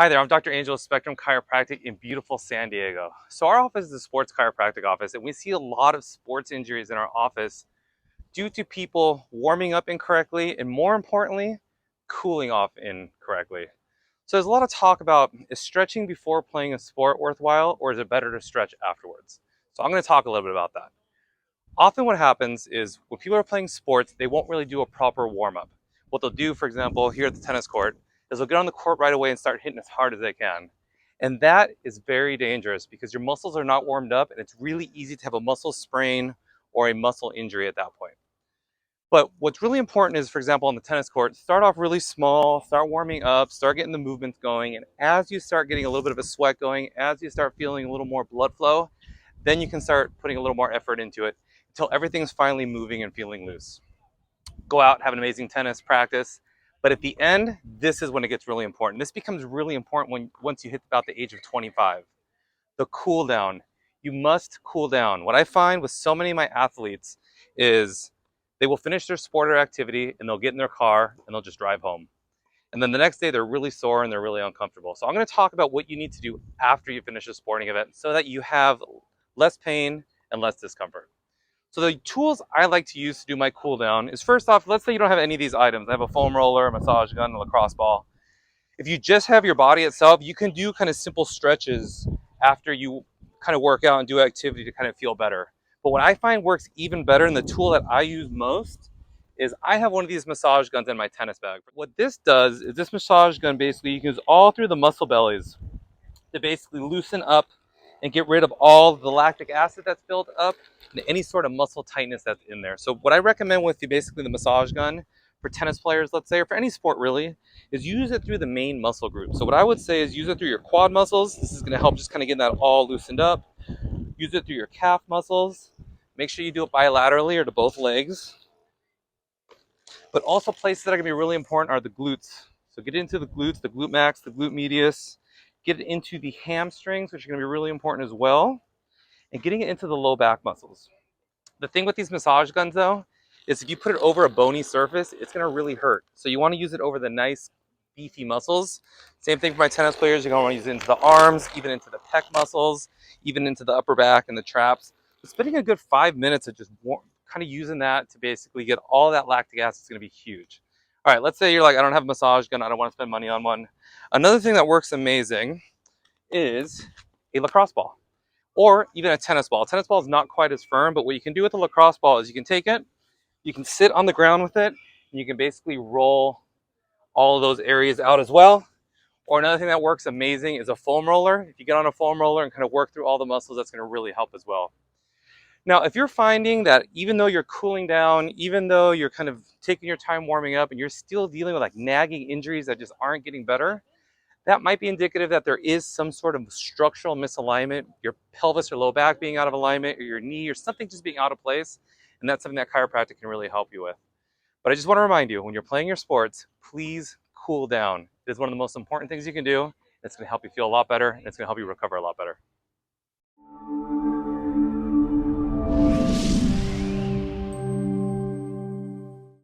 Hi there, I'm Dr. Angel of Spectrum Chiropractic in beautiful San Diego. So our office is a sports chiropractic office, and we see a lot of sports injuries in our office due to people warming up incorrectly and, more importantly, cooling off incorrectly. So there's a lot of talk about, is stretching before playing a sport worthwhile, or is it better to stretch afterwards? So I'm going to talk a little bit about that. Often what happens is when people are playing sports, they won't really do a proper warm-up. What they'll do, for example, here at the tennis court, is they'll get on the court right away and start hitting as hard as they can. And that is very dangerous because your muscles are not warmed up, and it's really easy to have a muscle sprain or a muscle injury at that point. But what's really important is, for example, on the tennis court, start off really small, start warming up, start getting the movements going. And as you start getting a little bit of a sweat going, as you start feeling a little more blood flow, then you can start putting a little more effort into it until everything's finally moving and feeling loose. Go out, have an amazing tennis practice. But at the end, this is when it gets really important. This becomes really important once you hit about the age of 25. The cool down. You must cool down. What I find with so many of my athletes is they will finish their sport or activity and they'll get in their car and they'll just drive home. And then the next day they're really sore and they're really uncomfortable. So I'm going to talk about what you need to do after you finish a sporting event so that you have less pain and less discomfort. So the tools I like to use to do my cool down is, first off, let's say you don't have any of these items. I have a foam roller, a massage gun, a lacrosse ball. If you just have your body itself, you can do kind of simple stretches after you kind of work out and do activity to kind of feel better. But what I find works even better, and the tool that I use most, is I have one of these massage guns in my tennis bag. What this does is, this massage gun basically you can use all through the muscle bellies to basically loosen up and get rid of all the lactic acid that's built up and any sort of muscle tightness that's in there. So what I recommend with basically the massage gun for tennis players, let's say, or for any sport really, is use it through the main muscle group. So what I would say is use it through your quad muscles. This is going to help just kind of get that all loosened up. Use it through your calf muscles. Make sure you do it bilaterally or to both legs. But also places that are going to be really important are the glutes. So get into the glutes, the glute max, the glute medius. Get it into the hamstrings, which are going to be really important as well. And getting it into the low back muscles. The thing with these massage guns, though, is if you put it over a bony surface, it's going to really hurt. So you want to use it over the nice, beefy muscles. Same thing for my tennis players. You're going to want to use it into the arms, even into the pec muscles, even into the upper back and the traps. So spending a good 5 minutes of just kind of using that to basically get all that lactic acid is going to be huge. All right, let's say you're like, I don't have a massage gun. I don't want to spend money on one. Another thing that works amazing is a lacrosse ball or even a tennis ball. A tennis ball is not quite as firm, but what you can do with a lacrosse ball is you can take it, you can sit on the ground with it, and you can basically roll all of those areas out as well. Or another thing that works amazing is a foam roller. If you get on a foam roller and kind of work through all the muscles, that's going to really help as well. Now, if you're finding that even though you're cooling down, even though you're kind of taking your time warming up and you're still dealing with like nagging injuries that just aren't getting better, that might be indicative that there is some sort of structural misalignment, your pelvis or low back being out of alignment, or your knee or something just being out of place. And that's something that chiropractic can really help you with. But I just want to remind you, when you're playing your sports, please cool down. It is one of the most important things you can do. It's going to help you feel a lot better, and it's going to help you recover a lot better.